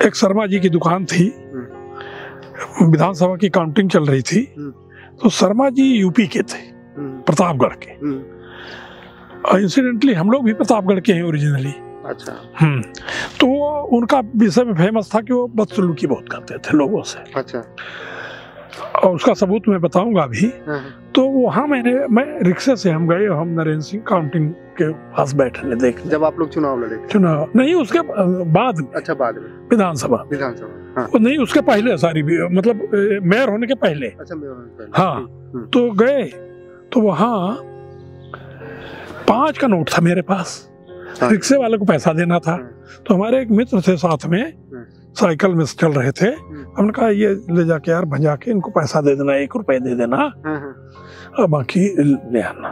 एक शर्मा जी की दुकान थी, विधानसभा की काउंटिंग चल रही थी, तो शर्मा जी यूपी के थे, प्रतापगढ़ के। इंसिडेंटली हम लोग भी प्रतापगढ़ के हैं ओरिजिनली। अच्छा। तो उनका विषय में फेमस था कि वो बदसलूकी बहुत करते थे लोगों से। अच्छा। और उसका सबूत मैं बताऊंगा भी। तो वहाँ मैं रिक्शे से हम गए, हम नरेंद्र सिंह काउंटिंग के पास बैठने देखने। जब आप लोग चुनाव लड़े? चुनाव नहीं, उसके बाद में। अच्छा, बाद में विधानसभा। हाँ। नहीं, उसके पहले सारी मतलब मेयर होने के पहले। अच्छा, मेयर होने के पहले। हाँ। तो गए तो वहाँ 5 का नोट था मेरे पास। रिक्शे वाले को पैसा देना था। तो हमारे एक मित्र थे साथ में, साइकिल में चल रहे थे। हमने कहा ये ले जाके यार भंजा के इनको पैसा दे देना, 1 रुपए दे देना और बाकी ले आना।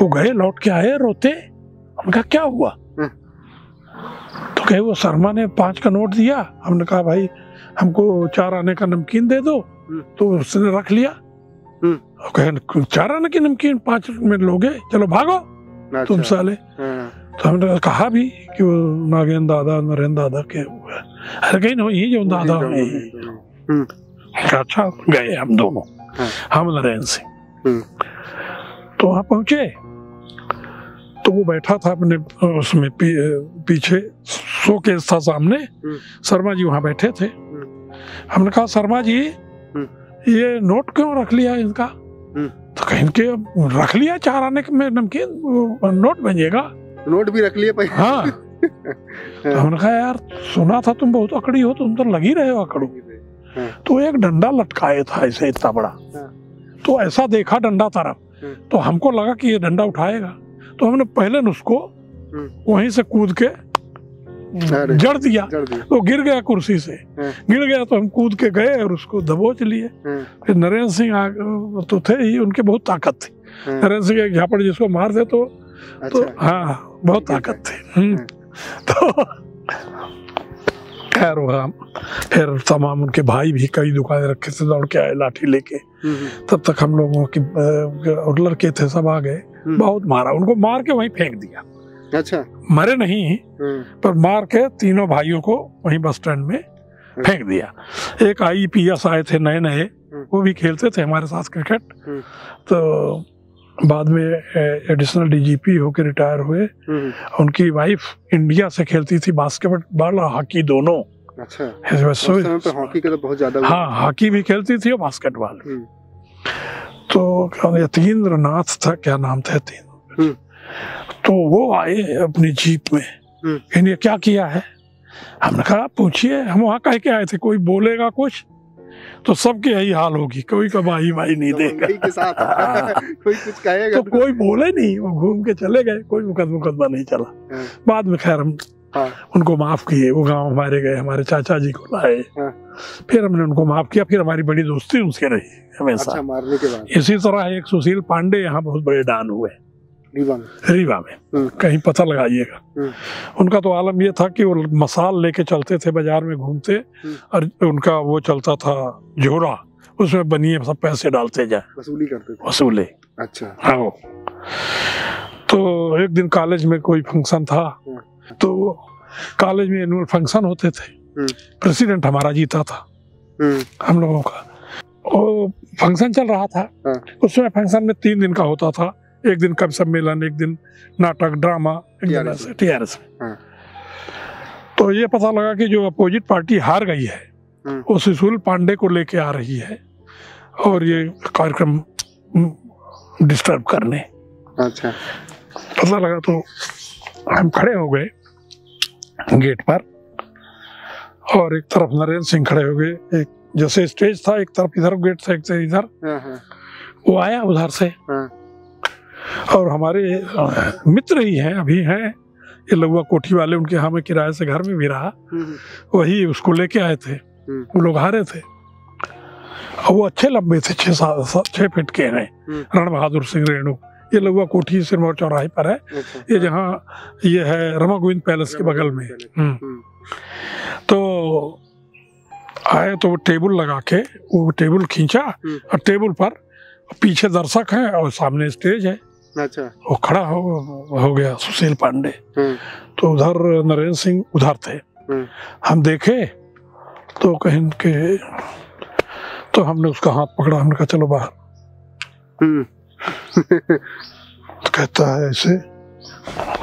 वो गए, लौट के आए रोते। हमने कहा क्या हुआ? तो कहे वो शर्मा ने 5 का नोट दिया। हमने कहा भाई हमको 4 आने का नमकीन दे दो। तो उसने रख लिया। कहे 4 आने की नमकीन 5 में लोगे, चलो भागो तुम साले। तो हमने कहा भी कि वो नागेंद्र दादा, नरेंद्र दादा के कहीं हो ही जो दादा अच्छा। गए हम दोनों, हम नरेंद्र सिंह। तो वहां पहुंचे तो वो बैठा था अपने उसमें पीछे शोकेस था सामने। शर्मा जी वहां बैठे थे। हमने कहा शर्मा जी ये नोट क्यों रख लिया इनका? तो कहीं के रख लिया 4 आने में नमकीन नोट बनेगा। नोट भी रख लिए पैसे। हाँ। तो हमने कहा यार सुना था तुम बहुत अकड़ी हो, तुम तो लगी रहे हो अकड़ू। तो एक डंडा लटकाए था ऐसे इतना बड़ा। तो ऐसा देखा डंडा तरफ, तो हमको लगा कि ये डंडा उठाएगा। तो हमने पहले उसको वहीं से कूद के जड़ दिया। तो गिर गया कुर्सी से। गिर गया तो हम कूद के गए और उसको दबोच लिए। फिर नरेंद्र सिंह तो थे ही, उनके बहुत ताकत थी। नरेंद्र सिंह एक झापड़ जिसको मार दे तो हाँ बहुत ताकत थी। तो खैर वहाँ फिर तमाम उनके भाई भी कई दुकानें रखे थे, दौड़ के आए लाठी लेके। तब तक हम लोगों की और लड़के थे सब आ गए। बहुत मारा उनको, मार के वहीं फेंक दिया। अच्छा। मरे नहीं पर मार के तीनों भाइयों को वहीं बस स्टैंड में फेंक दिया। एक IPS आए थे नए नए, वो भी खेलते थे हमारे साथ क्रिकेट। तो बाद में एडिशनल DGP होकर रिटायर हुए। उनकी वाइफ इंडिया से खेलती थी बास्केटबॉल और हॉकी दोनों। अच्छा। हॉकी का तो बहुत ज्यादा। हाँ, हॉकी भी खेलती थी और बास्केटबॉल। तो यतीन्द्र नाथ था, क्या नाम था यतीन्द्र। तो वो आए अपनी जीप में, इन्हें क्या किया है? हमने कहा पूछिए। हम वहाँ कह के आए थे कोई बोलेगा कुछ तो सबके यही हाल होगी, कोई कबाई भाई नहीं देगा के साथ। कोई कुछ कहेगा तो कोई बोले नहीं, वो घूम के चले गए, कोई मुकदमा नहीं चला। बाद में खैर हम उनको माफ किए। वो गांव हमारे गए, हमारे चाचा जी को लाए। फिर हमने उनको माफ किया। फिर हमारी बड़ी दोस्ती उनसे रही हमेशा। अच्छा, मारने के बाद। इसी तरह एक सुशील पांडे यहाँ बहुत बड़े डान हुए रीवा में। कहीं पता लगाइएगा। उनका तो आलम ये था कि वो मसाल लेके चलते थे, बाजार में घूमते, और उनका वो चलता था झोरा, उसमें बनिए सब पैसे डालते जाए, वसूली करते थे। वसूले। अच्छा। हाँ। तो एक दिन कॉलेज में कोई फंक्शन था, तो कॉलेज में एनुअल फंक्शन होते थे। प्रेसिडेंट हमारा जीता था हम लोगों का। वो फंक्शन चल रहा था। उसमें फंक्शन में 3 दिन का होता था। एक दिन कवि सम्मेलन, एक दिन नाटक ड्रामा, एक दिन ऐसे TRS में। तो ये पता लगा कि जो अपोजिट पार्टी हार गई है वो सुशील पांडे को लेके आ रही है और ये कार्यक्रम डिस्टर्ब करने। अच्छा। पता लगा तो हम खड़े हो गए गेट पर, और एक तरफ नरेंद्र सिंह खड़े हो गए। एक जैसे स्टेज था, एक तरफ इधर गेट था, एक से इधर। वो आया उधर से, और हमारे मित्र ही हैं, अभी हैं ये लुआ कोठी वाले, उनके यहाँ में किराए से घर में भी रहा। वही उसको लेके आए थे। वो लोग हारे थे और वो अच्छे लंबे थे, 6 फीट के हैं। रण बहादुर सिंह रेणु। ये लुआ कोठी सिरमौर चौराहे पर है। ये जहाँ ये है रमा गोविंद पैलेस के बगल में। तो आए तो वो टेबल लगा के, वो टेबल खींचा और टेबल पर पीछे दर्शक हैं और सामने स्टेज है। अच्छा। वो खड़ा हो गया सुशील पांडे। तो उधर नरेंद्र सिंह उधर थे। हम देखे तो कहीं के तो हमने उसका हाथ पकड़ा, हमने कहा चलो बाहर। तो कहता है ऐसे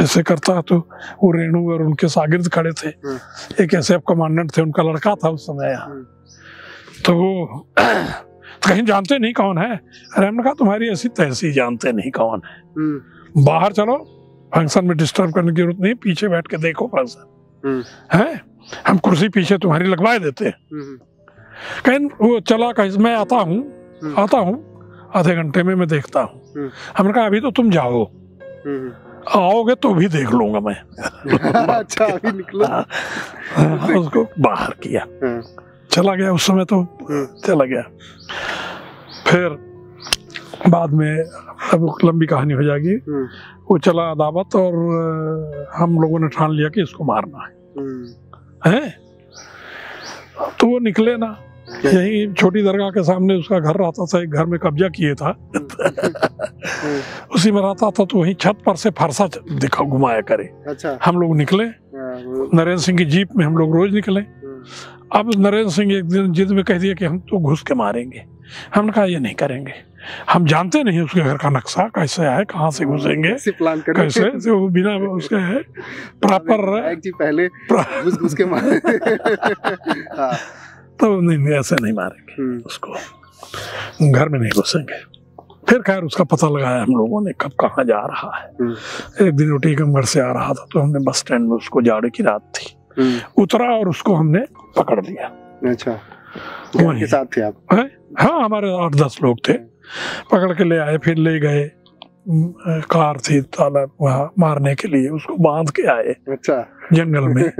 ऐसे करता है। तो वो रेणु और उनके शागिर्द खड़े थे, एक एसएफ कमांडेंट थे, उनका लड़का था उस समय यहाँ। तो वो कहीं जानते नहीं कौन है। अरे हमने कहा तुम्हारी ऐसी तैसी, जानते नहीं कौन है, बाहर चलो, फंक्शन में डिस्टर्ब करने की जरूरत नहीं, पीछे बैठ के देखो फंक्शन है, हम कुर्सी पीछे तुम्हारी लगवा देते हैं। कहीं वो चला, कहीं मैं आता हूँ आधे घंटे में मैं देखता हूँ। हमने कहा अभी तो तुम जाओ, आओगे तो भी देख लूंगा मैं। अच्छा अभी निकलो। उसको बाहर किया, चला गया। उस समय तो चला गया। फिर बाद में, अब लंबी कहानी हो जाएगी, वो चला अदावत और हम लोगों ने ठान लिया कि इसको मारना है। तो वो निकले ना, यही छोटी दरगाह के सामने उसका घर रहता था, एक घर में कब्जा किए था। उसी में रहता था, तो वहीं छत पर से फरसा दिखा घुमाया करे। अच्छा। हम लोग निकले, नरेंद्र सिंह की जीप में हम लोग रोज निकले। अब नरेंद्र सिंह एक दिन जिद में कह दिया कि हम तो घुस के मारेंगे। हमने कहा ये नहीं करेंगे, हम जानते नहीं उसके घर का नक्शा कैसे है, कहाँ से घुसेंगे, कैसे से वो बिना उसके है प्रॉपर पहले घुस के मारे। तो नहीं, ऐसे नहीं मारेंगे उसको, घर में नहीं घुसेंगे। फिर खैर उसका पता लगाया हम लोगों ने, कब कहाँ जा रहा है। एक दिन वो टीकमगढ़ से आ रहा था, तो हमने बस स्टैंड में, उसको जाड़े की रात थी, उतरा और उसको हमने पकड़ लिया। अच्छा, के साथ थे आप? हाँ, हमारे 8-10 लोग थे। पकड़ के ले आए, फिर ले गए, कार थी तालाब वहाँ मारने के लिए, उसको बांध के आए। अच्छा। जंगल में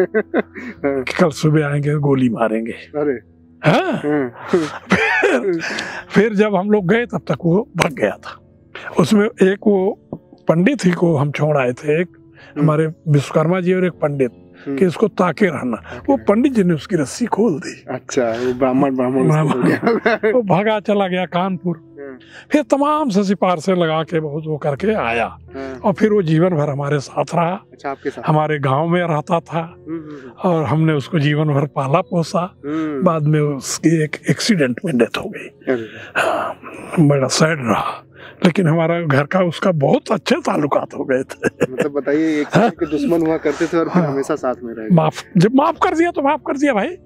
कल सुबह आएंगे, गोली मारेंगे। अरे हाँ। फिर जब हम लोग गए तब तक वो भाग गया था। उसमें एक वो पंडित ही को हम छोड़ आए थे, एक हमारे विश्वकर्मा जी और एक पंडित, कि इसको ताके रहना। वो पंडित जी ने उसकी रस्सी खोल दी। अच्छा, वो ब्राह्मण वो भागा चला गया कानपुर। फिर तमाम से सिफारिशें लगा के बहुत वो करके आया, और फिर वो जीवन भर हमारे साथ रहा। अच्छा, आपके साथ? हमारे गांव में रहता था, और हमने उसको जीवन भर पाला पोसा। बाद में उसकी एक एक्सीडेंट में डेथ हो गई। बड़ा सैड रहा, लेकिन हमारा घर का उसका बहुत अच्छे ताल्लुकात हो गए थे। मतलब बताइए, एक के दुश्मन हुआ करते थे और फिर हमेशा साथ में रहे। जब माफ कर दिया तो माफ कर दिया भाई।